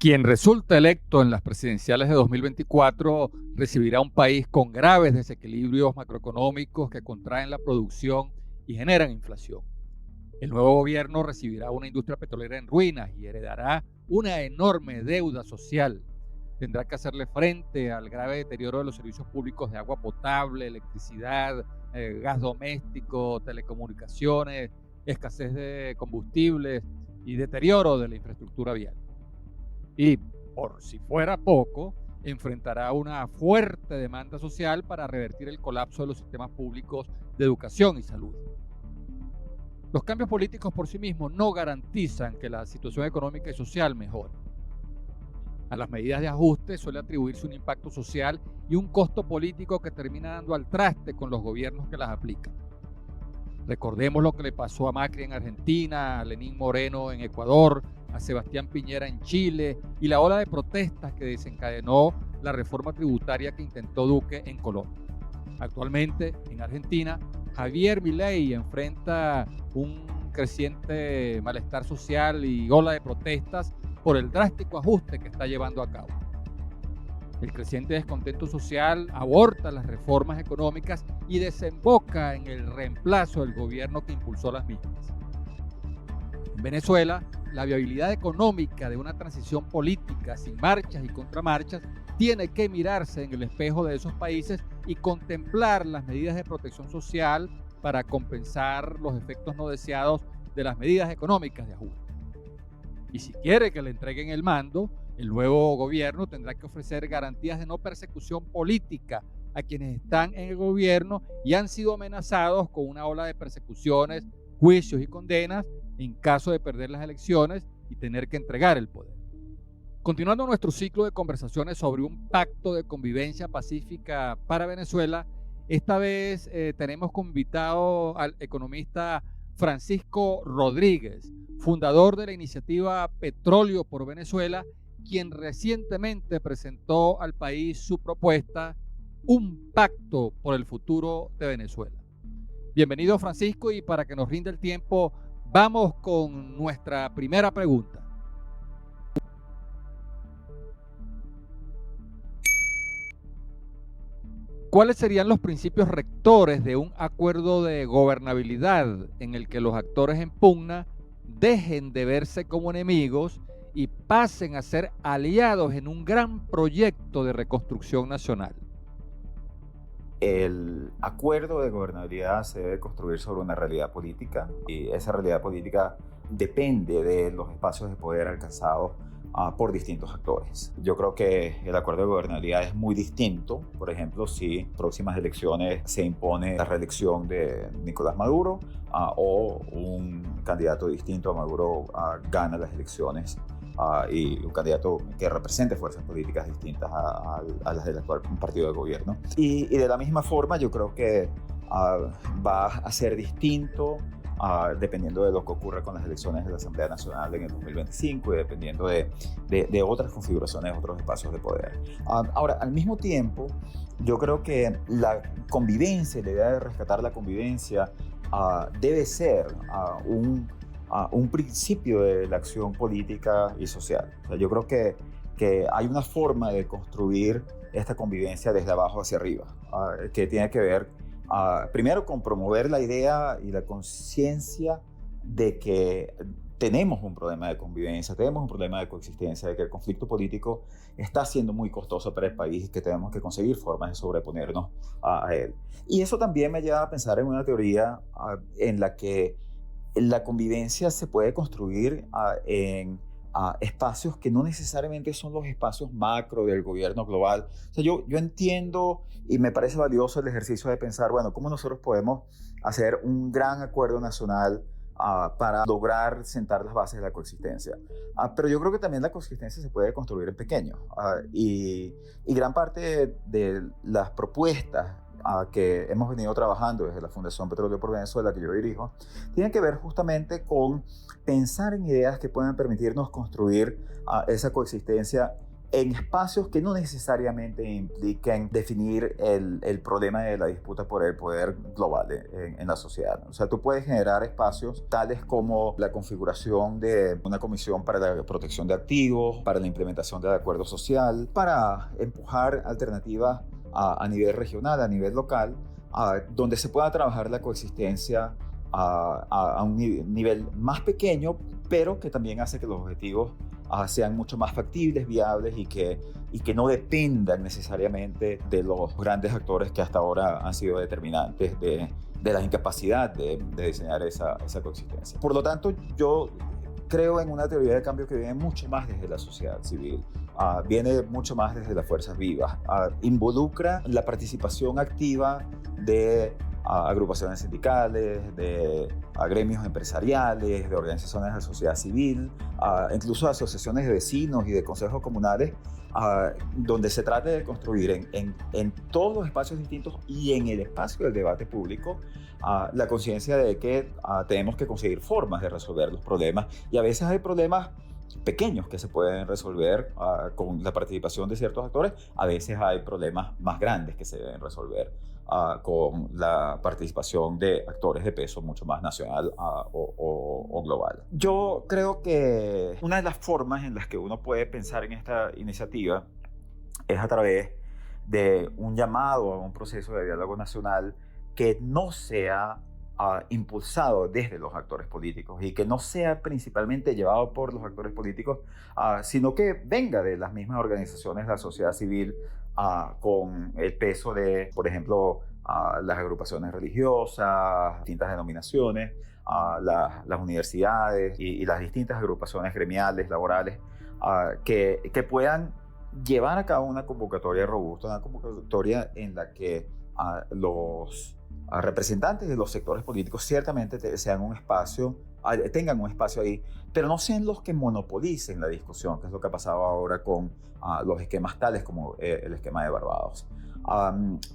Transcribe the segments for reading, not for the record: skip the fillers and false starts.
Quien resulta electo en las presidenciales de 2024 recibirá un país con graves desequilibrios macroeconómicos que contraen la producción y generan inflación. El nuevo gobierno recibirá una industria petrolera en ruinas y heredará una enorme deuda social. Tendrá que hacerle frente al grave deterioro de los servicios públicos de agua potable, electricidad, gas doméstico, telecomunicaciones, escasez de combustibles y deterioro de la infraestructura vial. Y, por si fuera poco, enfrentará una fuerte demanda social para revertir el colapso de los sistemas públicos de educación y salud. Los cambios políticos por sí mismos no garantizan que la situación económica y social mejore. A las medidas de ajuste suele atribuirse un impacto social y un costo político que termina dando al traste con los gobiernos que las aplican. Recordemos lo que le pasó a Macri en Argentina, a Lenín Moreno en Ecuador, a Sebastián Piñera en Chile y la ola de protestas que desencadenó la reforma tributaria que intentó Duque en Colombia. Actualmente, en Argentina, Javier Milei enfrenta un creciente malestar social y ola de protestas por el drástico ajuste que está llevando a cabo. El creciente descontento social aborta las reformas económicas y desemboca en el reemplazo del gobierno que impulsó las mismas. En Venezuela, la viabilidad económica de una transición política sin marchas y contramarchas tiene que mirarse en el espejo de esos países y contemplar las medidas de protección social para compensar los efectos no deseados de las medidas económicas de ajuste. Y si quiere que le entreguen el mando, el nuevo gobierno tendrá que ofrecer garantías de no persecución política a quienes están en el gobierno y han sido amenazados con una ola de persecuciones, juicios y condenas en caso de perder las elecciones y tener que entregar el poder. Continuando nuestro ciclo de conversaciones sobre un pacto de convivencia pacífica para Venezuela, esta vez tenemos como invitado al economista Francisco Rodríguez, fundador de la iniciativa Petróleo por Venezuela, quien recientemente presentó al país su propuesta, Un pacto por el futuro de Venezuela. Bienvenido, Francisco, y para que nos rinda el tiempo, vamos con nuestra primera pregunta. ¿Cuáles serían los principios rectores de un acuerdo de gobernabilidad en el que los actores en pugna dejen de verse como enemigos y pasen a ser aliados en un gran proyecto de reconstrucción nacional? El acuerdo de gobernabilidad se debe construir sobre una realidad política y esa realidad política depende de los espacios de poder alcanzados por distintos actores. Yo creo que el acuerdo de gobernabilidad es muy distinto, por ejemplo, si en próximas elecciones se impone la reelección de Nicolás Maduro o un candidato distinto a Maduro gana las elecciones y un candidato que represente fuerzas políticas distintas a las del actual partido de gobierno. Y de la misma forma yo creo que va a ser distinto dependiendo de lo que ocurra con las elecciones de la Asamblea Nacional en el 2025 y dependiendo de otras configuraciones, otros espacios de poder. Ahora, al mismo tiempo, yo creo que la convivencia, la idea de rescatar la convivencia, debe ser un principio de la acción política y social. O sea, yo creo que hay una forma de construir esta convivencia desde abajo hacia arriba, que tiene que ver primero con promover la idea y la conciencia de que tenemos un problema de convivencia, tenemos un problema de coexistencia, de que el conflicto político está siendo muy costoso para el país y que tenemos que conseguir formas de sobreponernos a él. Y eso también me lleva a pensar en una teoría en la que la convivencia se puede construir en espacios que no necesariamente son los espacios macro del gobierno global. O sea, yo entiendo y me parece valioso el ejercicio de pensar, bueno, cómo nosotros podemos hacer un gran acuerdo nacional para lograr sentar las bases de la coexistencia. Pero yo creo que también la coexistencia se puede construir en pequeño. Y gran parte de las propuestas que hemos venido trabajando desde la Fundación Petróleo por Venezuela, que yo dirijo, tiene que ver justamente con pensar en ideas que puedan permitirnos construir esa coexistencia en espacios que no necesariamente impliquen definir el problema de la disputa por el poder global en la sociedad. O sea, tú puedes generar espacios tales como la configuración de una comisión para la protección de activos, para la implementación del acuerdo social, para empujar alternativas a nivel regional, a nivel local, donde se pueda trabajar la coexistencia a un nivel más pequeño, pero que también hace que los objetivos sean mucho más factibles, viables y que no dependan necesariamente de los grandes actores que hasta ahora han sido determinantes de la incapacidad de diseñar esa coexistencia. Por lo tanto, yo creo en una teoría de cambio que viene mucho más desde la sociedad civil, viene mucho más desde las fuerzas vivas, involucra la participación activa de agrupaciones sindicales, de gremios empresariales, de organizaciones de la sociedad civil, incluso asociaciones de vecinos y de consejos comunales, donde se trate de construir en todos los espacios distintos y en el espacio del debate público la conciencia de que tenemos que conseguir formas de resolver los problemas, y a veces hay problemas pequeños que se pueden resolver con la participación de ciertos actores, a veces hay problemas más grandes que se deben resolver con la participación de actores de peso mucho más nacional o global. Yo creo que una de las formas en las que uno puede pensar en esta iniciativa es a través de un llamado a un proceso de diálogo nacional que no sea impulsado desde los actores políticos y que no sea principalmente llevado por los actores políticos, sino que venga de las mismas organizaciones de la sociedad civil, con el peso de, por ejemplo, las agrupaciones religiosas, distintas denominaciones, las universidades y las distintas agrupaciones gremiales, laborales, que puedan llevar a cabo una convocatoria robusta, una convocatoria en la que los representantes de los sectores políticos ciertamente tengan un espacio ahí, pero no sean los que monopolicen la discusión, que es lo que ha pasado ahora con los esquemas tales como el esquema de Barbados.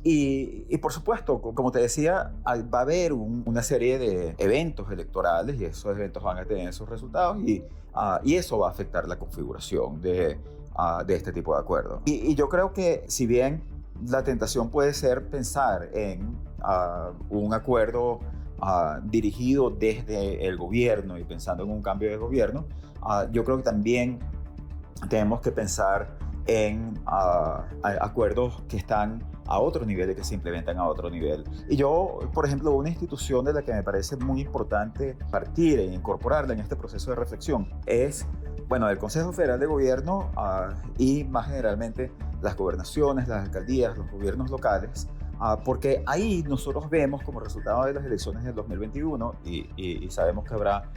Y por supuesto, como te decía, va a haber una serie de eventos electorales, y esos eventos van a tener sus resultados, y eso va a afectar la configuración de este tipo de acuerdos. Y yo creo que, si bien la tentación puede ser pensar en un acuerdo dirigido desde el gobierno y pensando en un cambio de gobierno, yo creo que también tenemos que pensar en acuerdos que están a otro nivel y que se implementan a otro nivel. Y yo, por ejemplo, una institución de la que me parece muy importante partir e incorporarla en este proceso de reflexión es, bueno, el Consejo Federal de Gobierno y más generalmente las gobernaciones, las alcaldías, los gobiernos locales, porque ahí nosotros vemos, como resultado de las elecciones del 2021 y sabemos que habrá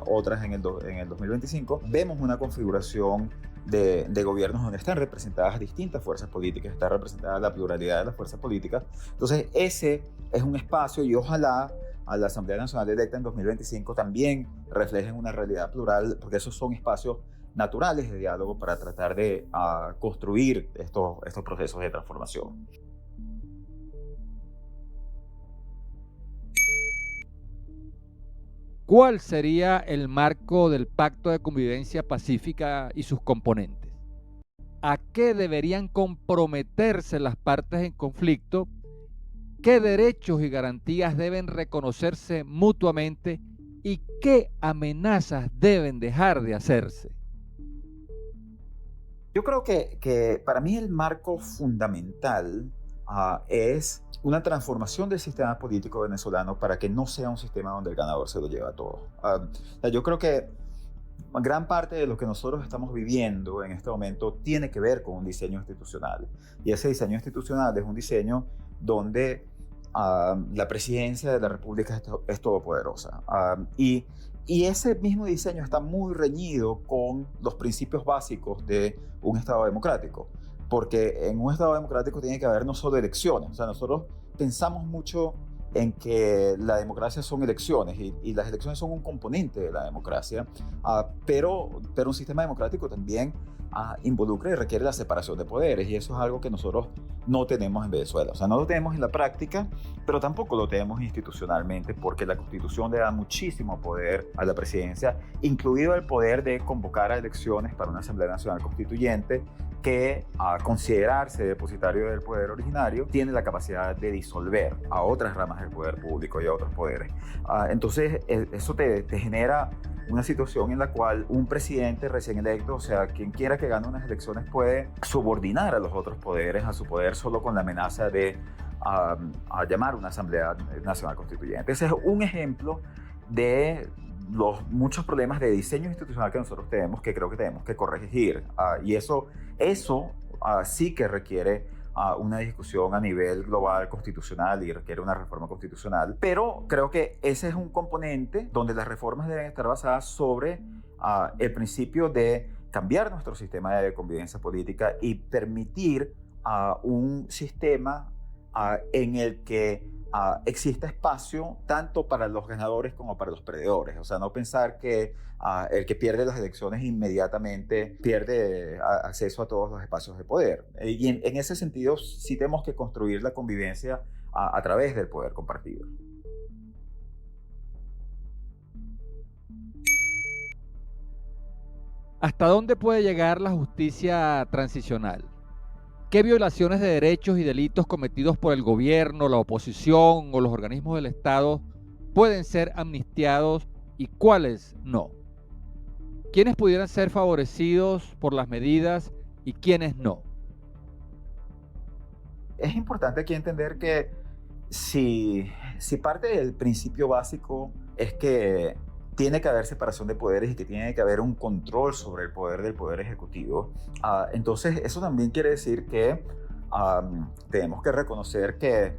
otras en el 2025, vemos una configuración de gobiernos donde están representadas distintas fuerzas políticas, está representada la pluralidad de las fuerzas políticas. Entonces ese es un espacio, y ojalá a la Asamblea Nacional electa en 2025 también reflejen una realidad plural, porque esos son espacios naturales de diálogo para tratar de construir estos procesos de transformación. ¿Cuál sería el marco del Pacto de Convivencia Pacífica y sus componentes? ¿A qué deberían comprometerse las partes en conflicto? ¿Qué derechos y garantías deben reconocerse mutuamente? ¿Y qué amenazas deben dejar de hacerse? Yo creo que para mí el marco fundamental es una transformación del sistema político venezolano para que no sea un sistema donde el ganador se lo lleva todo. Yo creo que gran parte de lo que nosotros estamos viviendo en este momento tiene que ver con un diseño institucional. Y ese diseño institucional es un diseño donde la presidencia de la República es todopoderosa. Y ese mismo diseño está muy reñido con los principios básicos de un Estado democrático. Porque en un Estado democrático tiene que haber no solo elecciones. O sea, nosotros pensamos mucho en que la democracia son elecciones y las elecciones son un componente de la democracia, pero un sistema democrático también involucra y requiere la separación de poderes, y eso es algo que nosotros no tenemos en Venezuela. O sea, no lo tenemos en la práctica, pero tampoco lo tenemos institucionalmente, porque la Constitución le da muchísimo poder a la presidencia, incluido el poder de convocar a elecciones para una Asamblea Nacional Constituyente que, a considerarse depositario del poder originario, tiene la capacidad de disolver a otras ramas del poder público y a otros poderes. Entonces, eso te genera una situación en la cual un presidente recién electo, o sea, quien quiera que gane unas elecciones, puede subordinar a los otros poderes a su poder solo con la amenaza de llamar una Asamblea Nacional Constituyente. Ese es un ejemplo de los muchos problemas de diseño institucional que nosotros tenemos, que creo que tenemos que corregir. Y eso sí que requiere una discusión a nivel global constitucional y requiere una reforma constitucional, pero creo que ese es un componente donde las reformas deben estar basadas sobre el principio de cambiar nuestro sistema de convivencia política y permitir un sistema en el que exista espacio tanto para los ganadores como para los perdedores. O sea, no pensar que el que pierde las elecciones inmediatamente pierde acceso a todos los espacios de poder. Y en ese sentido sí tenemos que construir la convivencia a través del poder compartido. ¿Hasta dónde puede llegar la justicia transicional? ¿Qué violaciones de derechos y delitos cometidos por el gobierno, la oposición o los organismos del Estado pueden ser amnistiados y cuáles no? ¿Quiénes pudieran ser favorecidos por las medidas y quiénes no? Es importante aquí entender que si parte del principio básico es que tiene que haber separación de poderes y que tiene que haber un control sobre el poder del poder ejecutivo, entonces eso también quiere decir que tenemos que reconocer que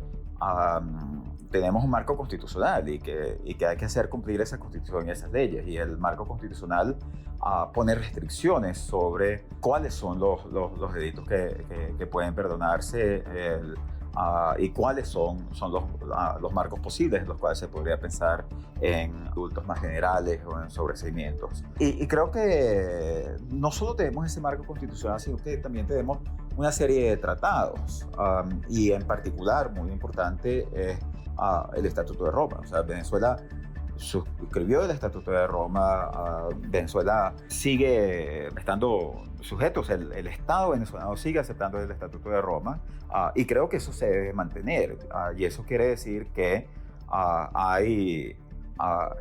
tenemos un marco constitucional y que hay que hacer cumplir esa constitución y esas leyes. Y el marco constitucional pone restricciones sobre cuáles son los delitos que pueden perdonarse y cuáles son los marcos posibles en los cuales se podría pensar en adultos más generales o en sobreseimientos. Y creo que no solo tenemos ese marco constitucional, sino que también tenemos una serie de tratados, y en particular, muy importante, es el Estatuto de Roma. O sea, Venezuela suscribió el Estatuto de Roma. Venezuela sigue estando sujetos, el Estado venezolano sigue aceptando el Estatuto de Roma, y creo que eso se debe mantener, y eso quiere decir que hay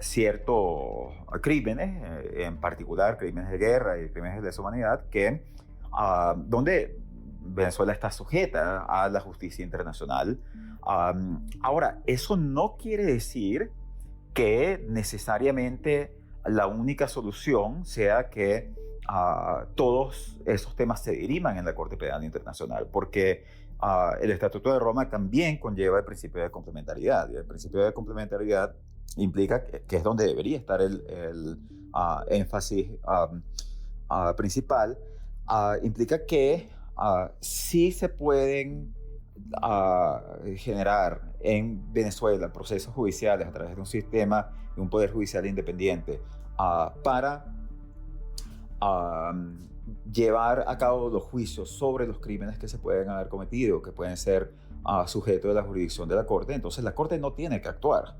ciertos crímenes, en particular crímenes de guerra y crímenes de lesa humanidad, donde Venezuela está sujeta a la justicia internacional. Ahora, eso no quiere decir que necesariamente la única solución sea que todos esos temas se diriman en la Corte Penal Internacional, porque el Estatuto de Roma también conlleva el principio de complementariedad, y el principio de complementariedad implica que es donde debería estar el énfasis principal. Implica que sí se pueden generar en Venezuela procesos judiciales a través de un sistema, de un poder judicial independiente, para llevar a cabo los juicios sobre los crímenes que se pueden haber cometido, que pueden ser sujetos de la jurisdicción de la Corte. Entonces la Corte no tiene que actuar,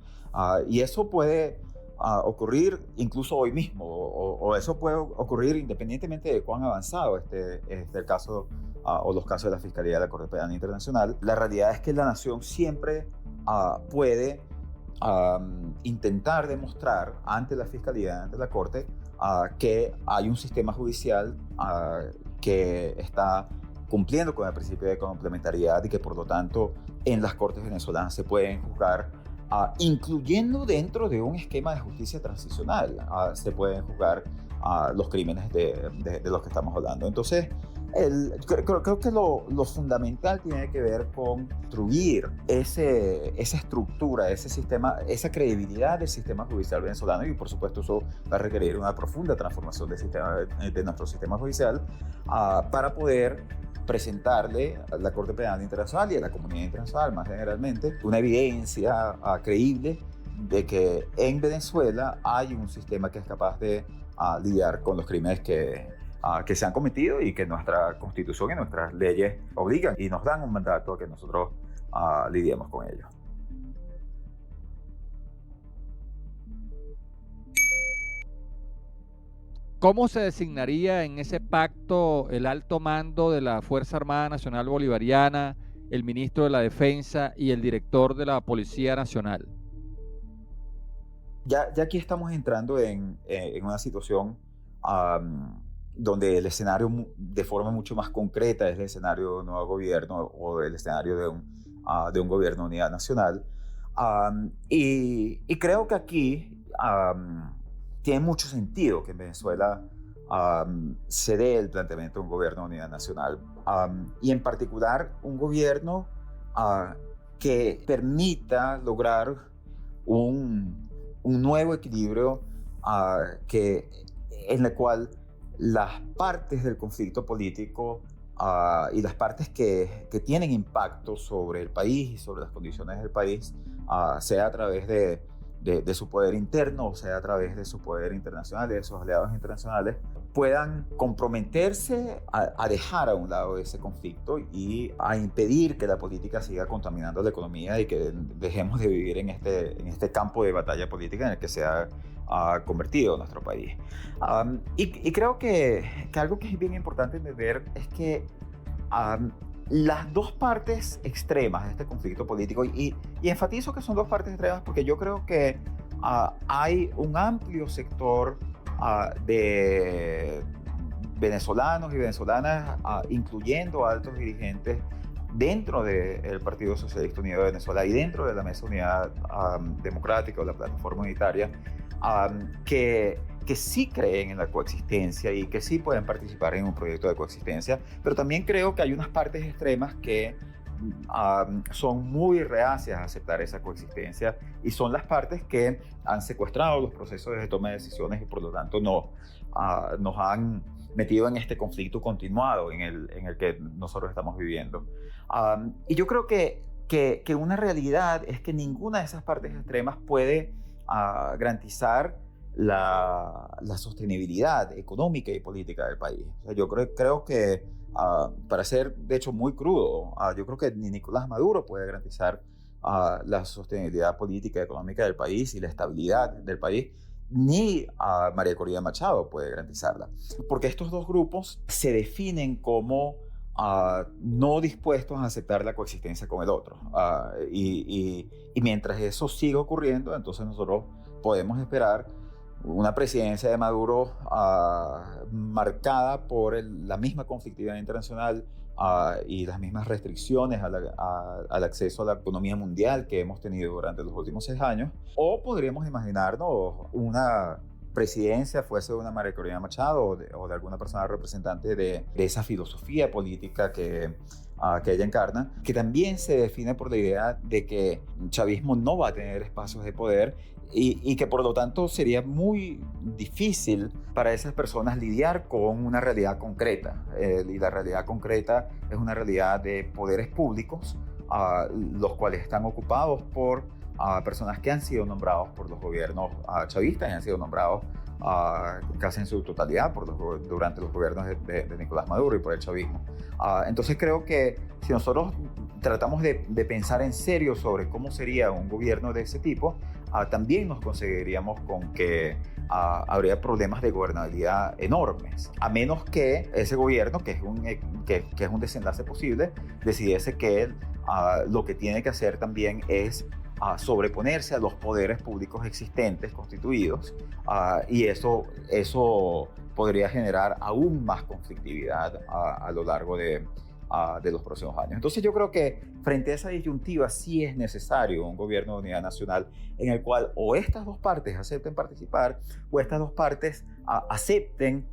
y eso puede ocurrir incluso hoy mismo, o eso puede ocurrir independientemente de cuán avanzado esté el caso o los casos de la Fiscalía de la Corte Penal Internacional. La realidad es que la nación siempre puede intentar demostrar ante la Fiscalía, ante la Corte, que hay un sistema judicial que está cumpliendo con el principio de complementariedad y que por lo tanto en las Cortes venezolanas se pueden juzgar, incluyendo dentro de un esquema de justicia transicional, se pueden juzgar los crímenes de los que estamos hablando. Entonces, creo que lo fundamental tiene que ver con construir esa estructura, ese sistema, esa credibilidad del sistema judicial venezolano, y por supuesto eso va a requerir una profunda transformación de nuestro sistema judicial para poder presentarle a la Corte Penal Internacional y a la comunidad internacional más generalmente una evidencia creíble de que en Venezuela hay un sistema que es capaz de lidiar con los crímenes que se han cometido y que nuestra Constitución y nuestras leyes obligan y nos dan un mandato a que nosotros lidiemos con ellos. ¿Cómo se designaría en ese pacto el alto mando de la Fuerza Armada Nacional Bolivariana, el ministro de la Defensa y el director de la Policía Nacional? Ya aquí estamos entrando en una situación donde el escenario de forma mucho más concreta es el escenario de un nuevo gobierno o el escenario de un gobierno de unidad nacional. Y creo que aquí tiene mucho sentido que en Venezuela se dé el planteamiento de un gobierno de unidad nacional y en particular un gobierno que permita lograr un nuevo equilibrio en el cual las partes del conflicto político y las partes que tienen impacto sobre el país y sobre las condiciones del país, sea a través de su poder interno o sea a través de su poder internacional y de sus aliados internacionales, puedan comprometerse a dejar a un lado ese conflicto y a impedir que la política siga contaminando la economía y que dejemos de vivir en este campo de batalla política en el que se ha convertido nuestro país. Y creo que algo que es bien importante entender es que las dos partes extremas de este conflicto político, y enfatizo que son dos partes extremas porque yo creo que hay un amplio sector de venezolanos y venezolanas, incluyendo altos dirigentes dentro del Partido Socialista Unido de Venezuela y dentro de la Mesa Unidad Democrática o la Plataforma Unitaria, que sí creen en la coexistencia y que sí pueden participar en un proyecto de coexistencia, pero también creo que hay unas partes extremas que son muy reacias a aceptar esa coexistencia y son las partes que han secuestrado los procesos de toma de decisiones y por lo tanto nos han metido en este conflicto continuado en el que nosotros estamos viviendo. Y yo creo que una realidad es que ninguna de esas partes extremas puede garantizar la sostenibilidad económica y política del país. O sea, yo creo que, para ser de hecho muy crudo, yo creo que ni Nicolás Maduro puede garantizar la sostenibilidad política y económica del país y la estabilidad del país, ni María Corina Machado puede garantizarla. Porque estos dos grupos se definen como no dispuestos a aceptar la coexistencia con el otro. Y mientras eso siga ocurriendo, entonces nosotros podemos esperar una presidencia de Maduro marcada por la misma conflictividad internacional y las mismas restricciones al acceso a la economía mundial que hemos tenido durante los últimos 6 años. O podríamos imaginarnos una presidencia, fuese de una María Corina Machado o de alguna persona representante de esa filosofía política que ella encarna, que también se define por la idea de que el chavismo no va a tener espacios de poder y que por lo tanto sería muy difícil para esas personas lidiar con una realidad concreta. Y la realidad concreta es una realidad de poderes públicos, los cuales están ocupados por personas que han sido nombrados por los gobiernos chavistas y han sido nombrados casi en su totalidad durante los gobiernos de Nicolás Maduro y por el chavismo. Entonces creo que si nosotros tratamos de pensar en serio sobre cómo sería un gobierno de ese tipo, también nos conseguiríamos con que habría problemas de gobernabilidad enormes, a menos que ese gobierno, que es un desenlace posible, decidiese que lo que tiene que hacer también es sobreponerse a los poderes públicos existentes, constituidos, y eso podría generar aún más conflictividad a lo largo de los próximos años. Entonces yo creo que frente a esa disyuntiva sí es necesario un gobierno de unidad nacional en el cual o estas dos partes acepten participar o estas dos partes acepten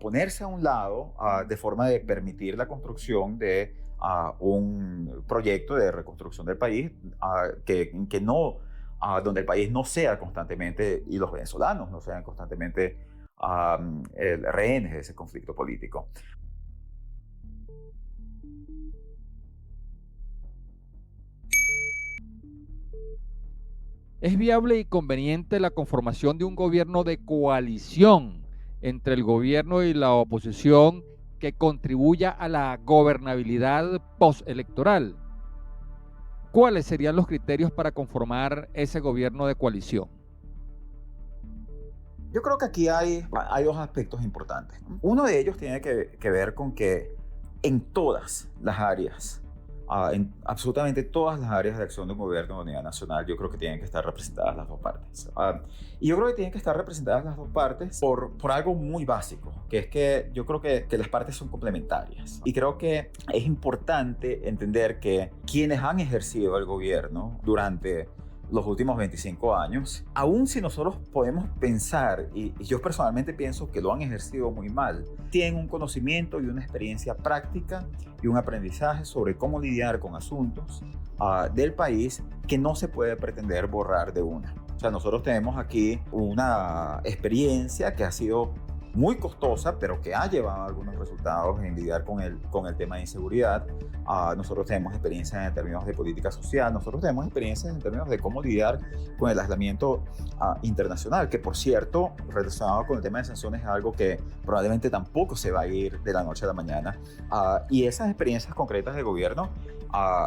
ponerse a un lado de forma de permitir la construcción de un proyecto de reconstrucción del país que no, donde el país no sea constantemente y los venezolanos no sean constantemente rehenes de ese conflicto político. ¿Es viable y conveniente la conformación de un gobierno de coalición entre el gobierno y la oposición que contribuya a la gobernabilidad postelectoral? ¿Cuáles serían los criterios para conformar ese gobierno de coalición? Yo creo que aquí hay dos aspectos importantes. Uno de ellos tiene que ver con que en todas las áreas, en absolutamente todas las áreas de acción de un gobierno de unidad nacional, yo creo que tienen que estar representadas las dos partes. Y yo creo que tienen que estar representadas las dos partes por algo muy básico, que es que yo creo que las partes son complementarias. Y creo que es importante entender que quienes han ejercido el gobierno durante los últimos 25 años, aun si nosotros podemos pensar, y yo personalmente pienso que lo han ejercido muy mal, tienen un conocimiento y una experiencia práctica y un aprendizaje sobre cómo lidiar con asuntos del país que no se puede pretender borrar de una. O sea, nosotros tenemos aquí una experiencia que ha sido muy costosa, pero que ha llevado algunos resultados en lidiar con el tema de inseguridad. Nosotros tenemos experiencias en términos de política social, nosotros tenemos experiencias en términos de cómo lidiar con el aislamiento internacional, que por cierto, relacionado con el tema de sanciones es algo que probablemente tampoco se va a ir de la noche a la mañana. Y esas experiencias concretas de gobierno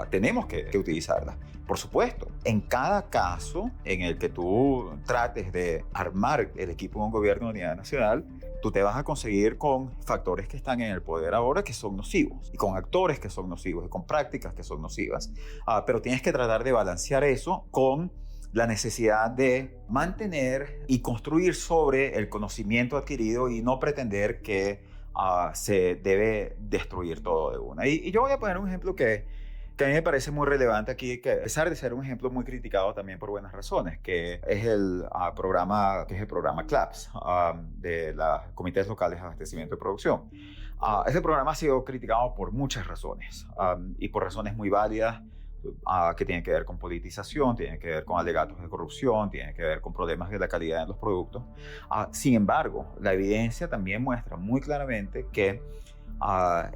tenemos que utilizarlas. Por supuesto, en cada caso en el que tú trates de armar el equipo de un gobierno de unidad nacional, tú te vas a conseguir con factores que están en el poder ahora que son nocivos, y con actores que son nocivos, y con prácticas que son nocivas. Pero tienes que tratar de balancear eso con la necesidad de mantener y construir sobre el conocimiento adquirido y no pretender que se debe destruir todo de una. Y yo voy a poner un ejemplo que a mí me parece muy relevante aquí, que a pesar de ser un ejemplo muy criticado también por buenas razones, que es el programa CLAPS de los Comités Locales de Abastecimiento y Producción. Ese programa ha sido criticado por muchas razones y por razones muy válidas, que tienen que ver con politización, tienen que ver con alegatos de corrupción, tienen que ver con problemas de la calidad de los productos. Sin embargo, la evidencia también muestra muy claramente que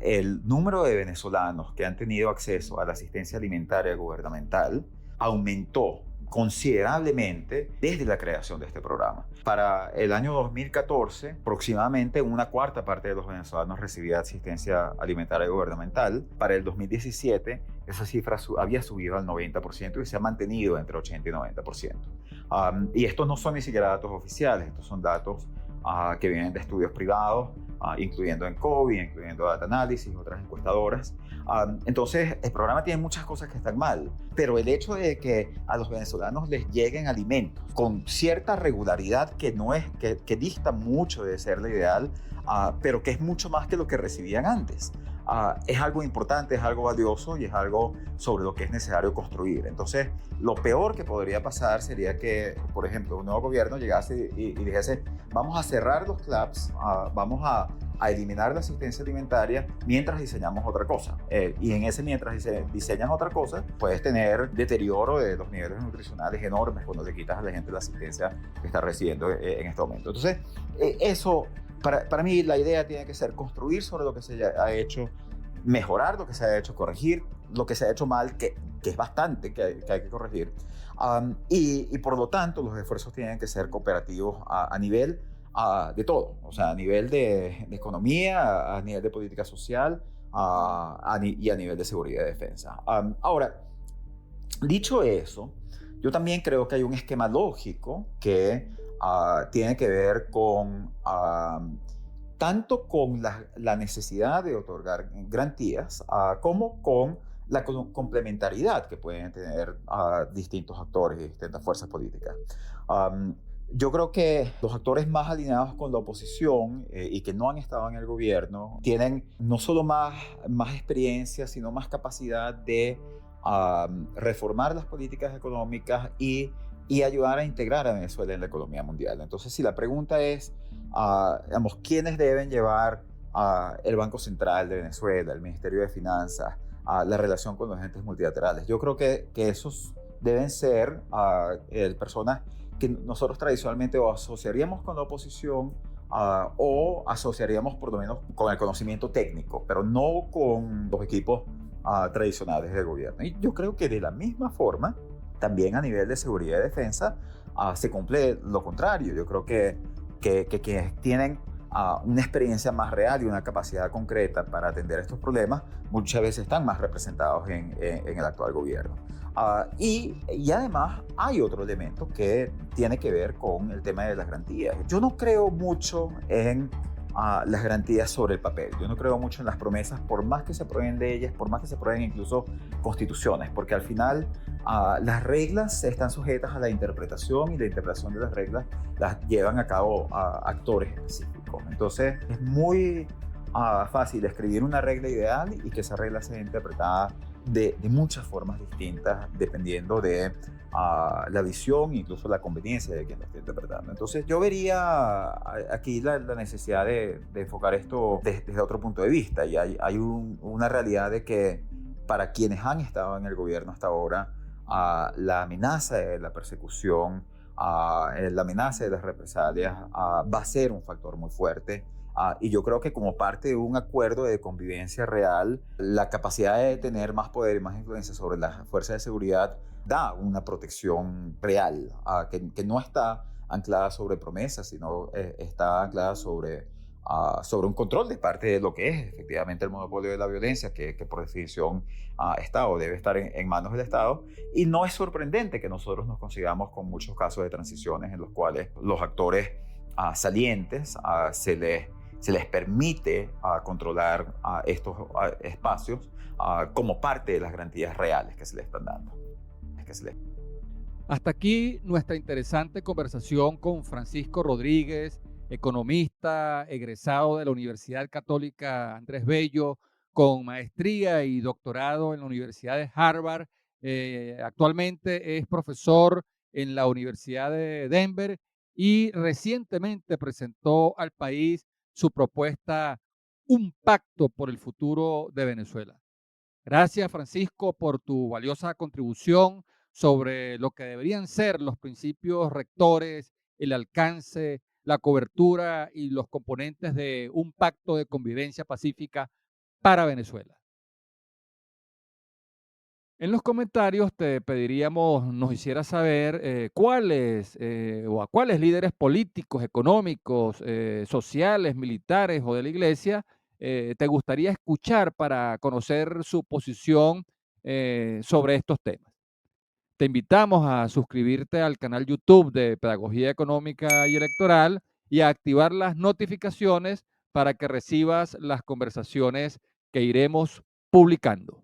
el número de venezolanos que han tenido acceso a la asistencia alimentaria gubernamental aumentó considerablemente desde la creación de este programa. Para el año 2014, aproximadamente una cuarta parte de los venezolanos recibía asistencia alimentaria gubernamental. Para el 2017, esa cifra había subido al 90% y se ha mantenido entre 80 y 90%. Y estos no son ni siquiera datos oficiales, estos son datos que vienen de estudios privados, incluyendo ENCOBI, incluyendo Data Analysis, otras encuestadoras. Entonces, el programa tiene muchas cosas que están mal, pero el hecho de que a los venezolanos les lleguen alimentos con cierta regularidad que dista mucho de ser la ideal, pero que es mucho más que lo que recibían antes. Es algo importante, es algo valioso y es algo sobre lo que es necesario construir. Entonces, lo peor que podría pasar sería que, por ejemplo, un nuevo gobierno llegase y dijese: vamos a cerrar los CLAPS, vamos a eliminar la asistencia alimentaria mientras diseñamos otra cosa. Y en ese mientras diseñas otra cosa, puedes tener deterioro de los niveles nutricionales enormes cuando le quitas a la gente la asistencia que está recibiendo en este momento. Entonces, eso... Para mí la idea tiene que ser construir sobre lo que se ha hecho, mejorar lo que se ha hecho, corregir lo que se ha hecho mal, que es bastante que hay que corregir. Y por lo tanto los esfuerzos tienen que ser cooperativos a nivel de todo, o sea, a nivel de economía, a nivel de política social y a nivel de seguridad y defensa. Ahora, dicho eso, yo también creo que hay un esquema lógico que tiene que ver con tanto con la necesidad de otorgar garantías como con la complementariedad que pueden tener distintos actores y distintas fuerzas políticas. Yo creo que los actores más alineados con la oposición y que no han estado en el gobierno tienen no solo más experiencia, sino más capacidad de reformar las políticas económicas y ayudar a integrar a Venezuela en la economía mundial. Entonces, si la pregunta es, digamos, ¿quiénes deben llevar el Banco Central de Venezuela, el Ministerio de Finanzas, la relación con los entes multilaterales? Yo creo que esos deben ser personas que nosotros tradicionalmente o asociaríamos con la oposición o asociaríamos por lo menos con el conocimiento técnico, pero no con los equipos tradicionales del gobierno. Y yo creo que de la misma forma también a nivel de seguridad y defensa se cumple lo contrario. Yo creo que quienes tienen una experiencia más real y una capacidad concreta para atender estos problemas muchas veces están más representados en el actual gobierno. Y además hay otro elemento que tiene que ver con el tema de las garantías. Yo no creo mucho en las garantías sobre el papel. Yo no creo mucho en las promesas, por más que se aprueben leyes, por más que se aprueben incluso constituciones, porque al final las reglas están sujetas a la interpretación y la interpretación de las reglas las llevan a cabo actores específicos. Entonces es muy fácil escribir una regla ideal y que esa regla sea interpretada de muchas formas distintas dependiendo de la visión e incluso la conveniencia de quien lo esté interpretando. Entonces yo vería aquí la necesidad de enfocar esto desde otro punto de vista y hay una realidad de que para quienes han estado en el gobierno hasta ahora, la amenaza de la persecución, la amenaza de las represalias va a ser un factor muy fuerte. Y yo creo que como parte de un acuerdo de convivencia real, la capacidad de tener más poder y más influencia sobre las fuerzas de seguridad da una protección real, que no está anclada sobre promesas, sino está anclada sobre un control de parte de lo que es efectivamente el monopolio de la violencia, que por definición está o debe estar en manos del Estado. Y no es sorprendente que nosotros nos consigamos con muchos casos de transiciones en los cuales los actores salientes se les permite controlar estos espacios como parte de las garantías reales que se les están dando. Hasta aquí nuestra interesante conversación con Francisco Rodríguez, economista, egresado de la Universidad Católica Andrés Bello, con maestría y doctorado en la Universidad de Harvard. Actualmente es profesor en la Universidad de Denver y recientemente presentó al país su propuesta Un pacto por el futuro de Venezuela. Gracias, Francisco, por tu valiosa contribución sobre lo que deberían ser los principios rectores, el alcance, la cobertura y los componentes de un pacto de convivencia pacífica para Venezuela. En los comentarios te pediríamos nos hicieras saber cuáles o a cuáles líderes políticos, económicos, sociales, militares o de la iglesia te gustaría escuchar para conocer su posición sobre estos temas. Te invitamos a suscribirte al canal YouTube de Pedagogía Económica y Electoral y a activar las notificaciones para que recibas las conversaciones que iremos publicando.